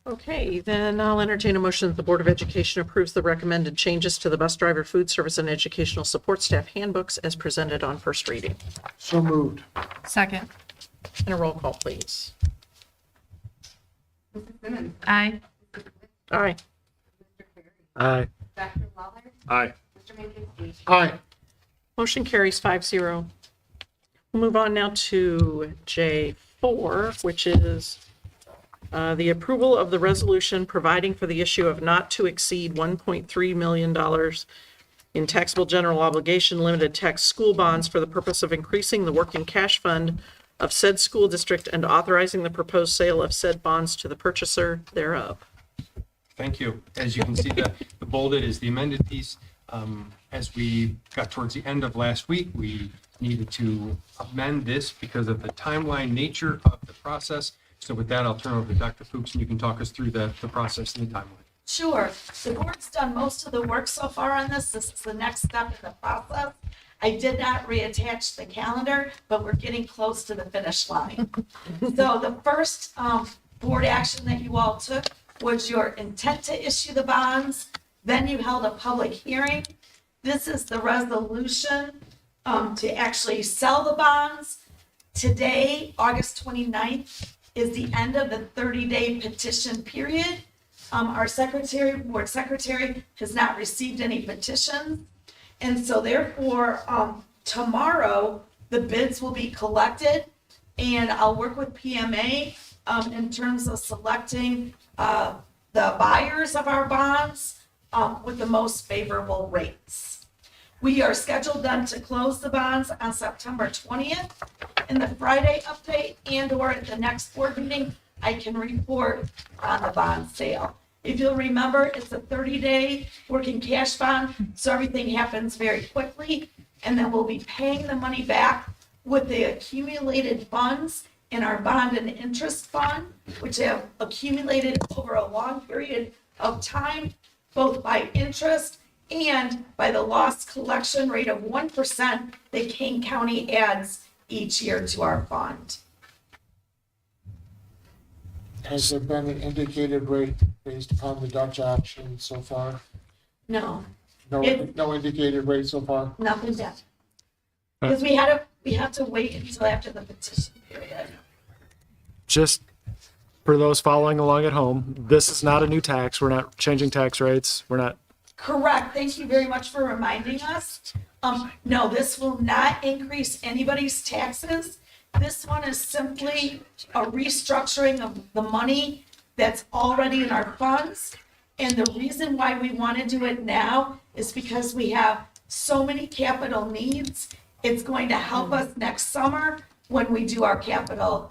Okay, then I'll entertain a motion that the Board of Education approves the recommended changes to the bus driver, food service, and educational support staff handbooks as presented on first reading. So moved. Second. And a roll call, please. Aye. Aye. Aye. Aye. Aye. Motion carries 5-0. We'll move on now to J 4, which is the approval of the resolution providing for the issue of not to exceed $1.3 million in taxable general obligation limited tax school bonds for the purpose of increasing the working cash fund of said school district and authorizing the proposed sale of said bonds to the purchaser thereof. Thank you. As you can see, the bolded is the amended piece. As we got towards the end of last week, we needed to amend this because of the timeline nature of the process. So with that, I'll turn over to Dr. Fuchs, and you can talk us through the process and the timeline. Sure. The board's done most of the work so far on this. This is the next step in the process. I did not reattach the calendar, but we're getting close to the finish line. So the first board action that you all took was your intent to issue the bonds. Then you held a public hearing. This is the resolution to actually sell the bonds. Today, August 29th, is the end of the 30-day petition period. Our board secretary has not received any petitions. And so therefore, tomorrow, the bids will be collected, and I'll work with PMA in terms of selecting the buyers of our bonds with the most favorable rates. We are scheduled then to close the bonds on September 20th. In the Friday update and/or at the next board meeting, I can report on the bond sale. If you'll remember, it's a 30-day working cash bond, so everything happens very quickly, and then we'll be paying the money back with the accumulated funds in our bond and interest fund, which have accumulated over a long period of time, both by interest and by the loss collection rate of 1% that Kane County adds each year to our fund. Has there been an indicated rate based upon the Dutch auction so far? No, No, It- no indicated rate so far? nothing yet. Because we have to wait until after the petition period. Just for those following along at home, this is not a new tax. We're not changing tax rates. We're not, Correct. Thank you very much for reminding us. No, this will not increase anybody's taxes. This one is simply a restructuring of the money that's already in our funds. And the reason why we want to do it now is because we have so many capital needs. It's going to help us next summer when we do our capital,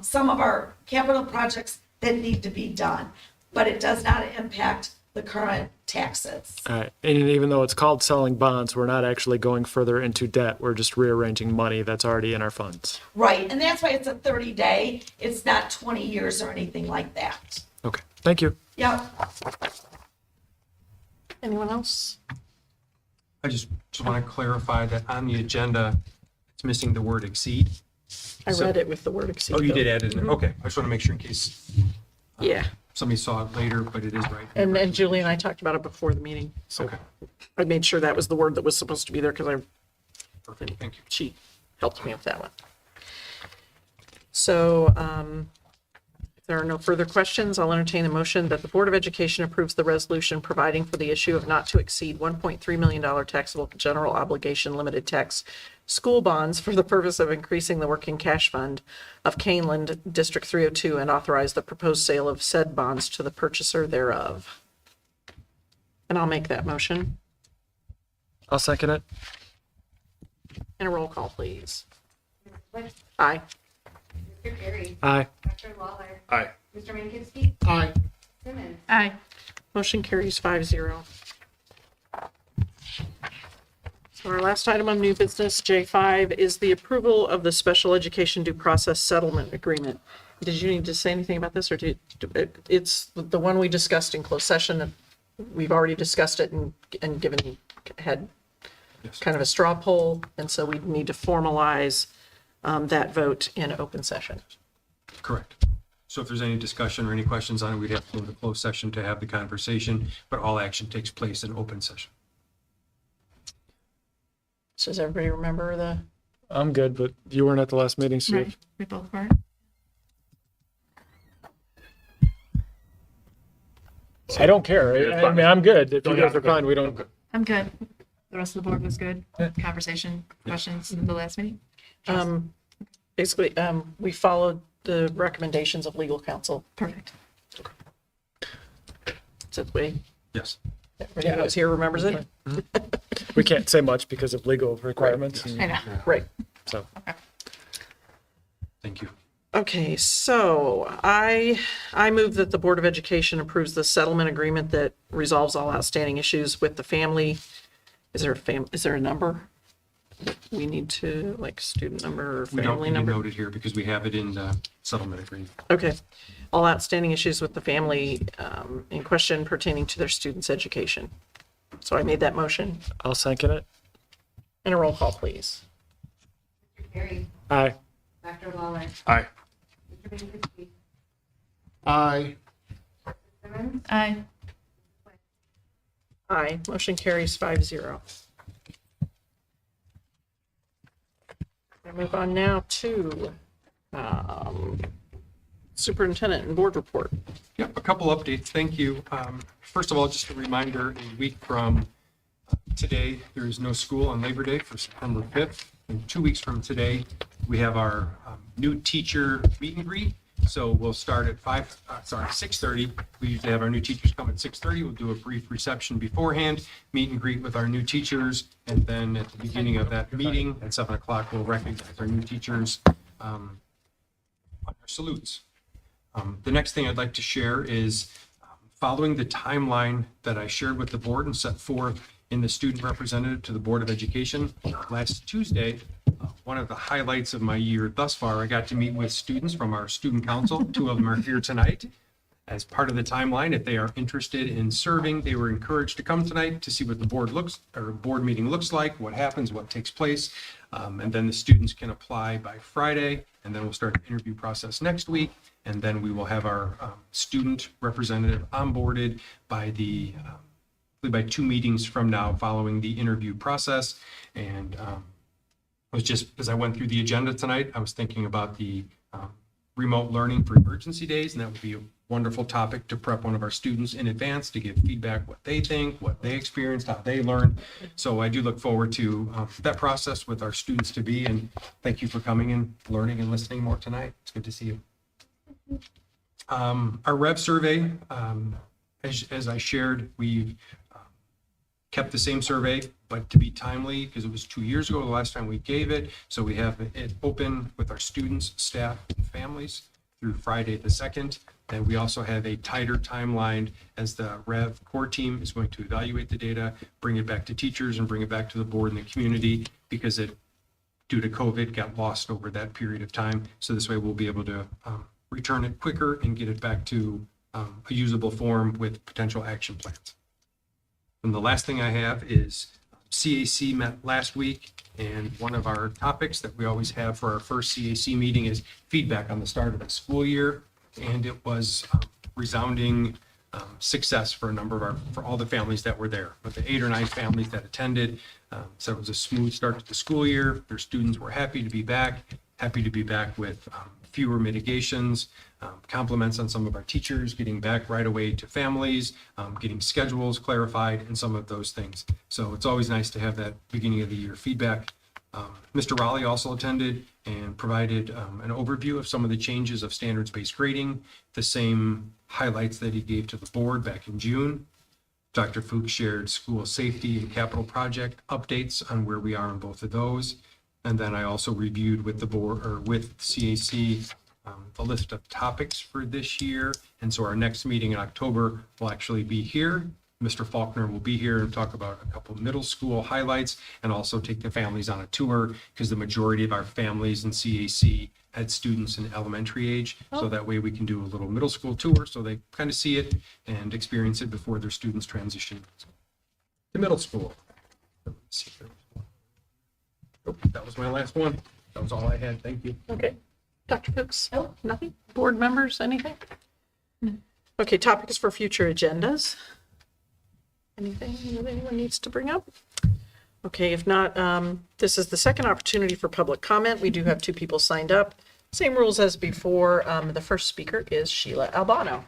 some of our capital projects that need to be done. But it does not impact the current taxes. and even though it's called selling bonds, we're not actually going further into debt. We're just rearranging money that's already in our funds. Right, and that's why it's a 30-day. It's not 20 years or anything like that. Okay, thank you. Yep. Anyone else? I just want to clarify that on the agenda, it's missing the word exceed. I read it with the word exceed. Oh, you though. did add it in there. Okay, I just want to make sure in case Yeah, somebody saw it later, but it is right. and Julie and I talked about it before the meeting, so Okay, I made sure that was the word that was supposed to be there because perfect, thank you. she helped me with that one. So, if there are no further questions, I'll entertain a motion that the Board of Education approves the resolution providing for the issue of not to exceed $1.3 million taxable general obligation limited tax school bonds for the purpose of increasing the working cash fund of Kaneland District 302 and authorize the proposed sale of said bonds to the purchaser thereof. And I'll make that motion. I'll second it. And a roll call, please. Aye. Mr. Perry. Aye. Dr. Lawler. Aye. Mr. Mankowski. Aye. Simmons. Aye. Motion carries 5-0. So our last item of new business, J5, is the approval of the Special Education Due Process Settlement Agreement. Did you need to say anything about this, or it's the one we discussed in closed session? We've already discussed it and had Yes. kind of a straw poll, and so we need to formalize that vote in open session. Correct. So if there's any discussion or any questions on it, we'd have to go to closed session to have the conversation, but all action takes place in open session. So does everybody remember the? I'm good, but you weren't at the last meeting, Steve. Right. We both were. I don't care. it's I fine. mean, I'm good. If Oh, you yeah, guys are okay. fine, we don't. I'm good. The rest of the board was good. Conversation, questions in the last meeting? basically, we followed the recommendations of legal counsel. Perfect. Is that the way Yes. everybody else here remembers it? We can't say much because of legal requirements. I know. Right. So, Thank you. Okay, so I move that the Board of Education approves the settlement agreement that resolves all outstanding issues with the family. Is there a number? We need to, like, student number or We don't family need to number? note it here because we have it in the settlement agreement. Okay. All outstanding issues with the family in question pertaining to their students' education. So I made that motion. I'll second it. And a roll call, please. Mr. Carey, Aye. Dr. Waller, Aye. Mr. Bankowski, Aye. Simmons, Aye. Aye. Motion carries 5-0. I move on now to Superintendent and Board Report. Yep, a couple updates. Thank you. First of all, just a reminder, a week from today, there is no school on Labor Day for September 5th. And 2 weeks from today, we have our new teacher meet and greet. So we'll start at 6:30. We usually have our new teachers come at 6:30. We'll do a brief reception beforehand, meet and greet with our new teachers. And then at the beginning of that meeting at 7 o'clock, we'll recognize our new teachers on our salutes. The next thing I'd like to share is following the timeline that I shared with the board and set forth in the student representative to the Board of Education last Tuesday. One of the highlights of my year thus far, I got to meet with students from our student council. 2 of them are here tonight. As part of the timeline, if they are interested in serving, they were encouraged to come tonight to see what the board meeting looks like, what happens, what takes place. And then the students can apply by Friday, and then we'll start an interview process next week. And then we will have our student representative onboarded by 2 meetings from now following the interview process. And I was just, as I went through the agenda tonight, I was thinking about the remote learning for emergency days, and that would be a wonderful topic to prep one of our students in advance to give feedback, what they think, what they experienced, how they learned. So I do look forward to that process with our students to be, and thank you for coming and learning and listening more tonight. It's good to see you. Our Rev survey, as I shared, we've kept the same survey, but to be timely, because it was 2 years ago, the last time we gave it. So we have it open with our students, staff, and families through Friday the 2nd. And we also have a tighter timeline as the Rev core team is going to evaluate the data, bring it back to teachers, and bring it back to the board and the community, because it, due to COVID, got lost over that period of time. So this way we'll be able to return it quicker and get it back to a usable form with potential action plans. And the last thing I have is CAC met last week, and one of our topics that we always have for our first CAC meeting is feedback on the start of the school year. And it was resounding success for for all the families that were there. But the 8 or 9 families that attended, so it was a smooth start to the school year. Their students were happy to be back with fewer mitigations, compliments on some of our teachers, getting back right away to families, getting schedules clarified, and some of those things. So it's always nice to have that beginning of the year feedback. Mr. Raleigh also attended and provided an overview of some of the changes of standards-based grading, the same highlights that he gave to the board back in June. Dr. Fuchs shared school safety and capital project updates on where we are on both of those. And then I also reviewed with the board, or with CAC, the list of topics for this year. And so our next meeting in October will actually be here. Mr. Faulkner will be here and talk about a couple middle school highlights, and also take the families on a tour, because the majority of our families in CAC had students in elementary age. So that way we can do a little middle school tour so they kind of see it and experience it before their students transition to middle school. Oh, that was my last one. That was all I had. Thank you. Okay. Dr. Fuchs? No, nothing? Board members, anything? Okay, topics for future agendas. Anything that anyone needs to bring up? Okay, if not, this is the second opportunity for public comment. We do have 2 people signed up. Same rules as before. The first speaker is Sheila Albano.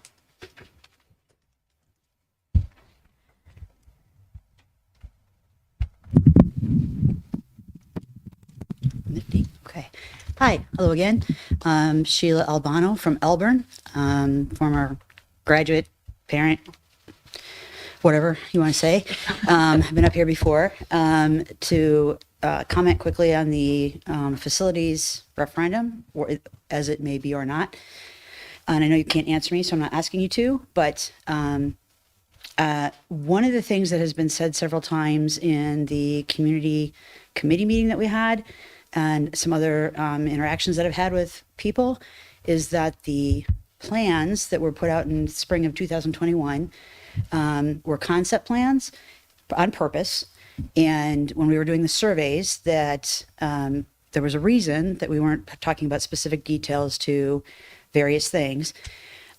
Okay. Hi, hello again. Sheila Albano from Elburn, former graduate, parent, whatever you want to say. I've been up here before to comment quickly on the facilities referendum, or as it may be or not. And I know you can't answer me, so I'm not asking you to, but one of the things that has been said several times in the community committee meeting that we had and some other interactions that I've had with people is that the plans that were put out in spring of 2021 were concept plans on purpose. And when we were doing the surveys, that there was a reason that we weren't talking about specific details to various things.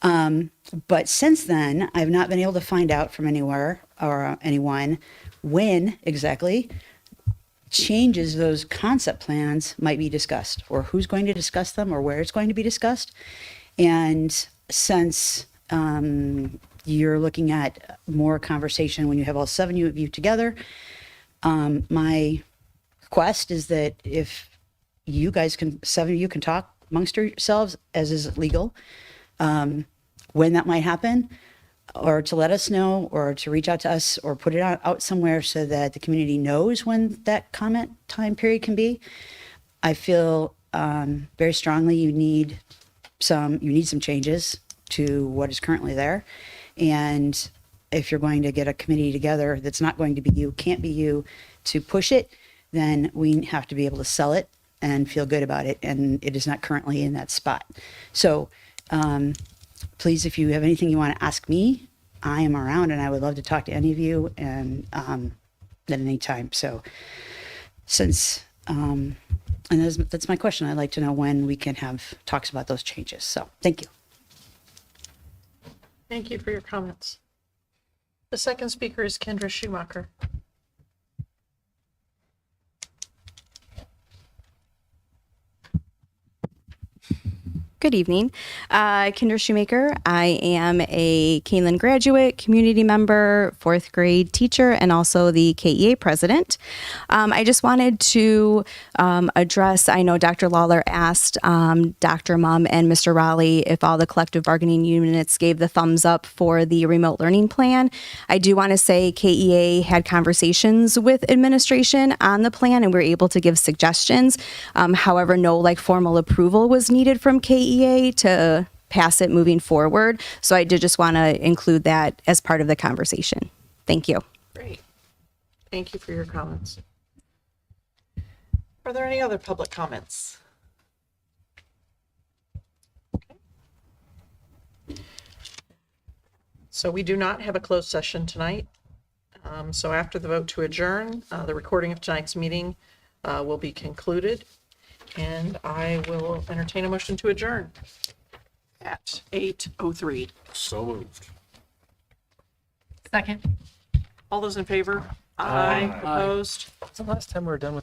But since then, I've not been able to find out from anywhere or anyone when exactly changes those concept plans might be discussed, or who's going to discuss them, or where it's going to be discussed. And since you're looking at more conversation when you have all 7 of you together, my request is that if you guys can, 7 of you can talk amongst yourselves, as is legal, when that might happen, or to let us know, or to reach out to us, or put it out somewhere so that the community knows when that comment time period can be. I feel very strongly you need some changes to what is currently there. And if you're going to get a committee together that's not going to be you, can't be you, to push it, then we have to be able to sell it and feel good about it. And it is not currently in that spot. So please, if you have anything you want to ask me, I am around and I would love to talk to any of you and at any time. So since, and that's my question. I'd like to know when we can have talks about those changes. So thank you. Thank you for your comments. The second speaker is Kendra Schumacher. Good evening. Kendra Schumacher. I am a Kaneland graduate, community member, 4th grade teacher, and also the KEA president. I just wanted to address, I know Dr. Lawler asked Dr. Mumm and Mr. Raleigh if all the collective bargaining units gave the thumbs up for the remote learning plan. I do want to say KEA had conversations with administration on the plan and we were able to give suggestions. However, no formal approval was needed from KEA to pass it moving forward. So I did just want to include that as part of the conversation. Thank you. Great. Thank you for your comments. Are there any other public comments? Okay. So we do not have a closed session tonight. So after the vote to adjourn, the recording of tonight's meeting will be concluded. And I will entertain a motion to adjourn at 8:03. So moved. Second. All those in favor? Aye. Opposed? When's the last time we were done with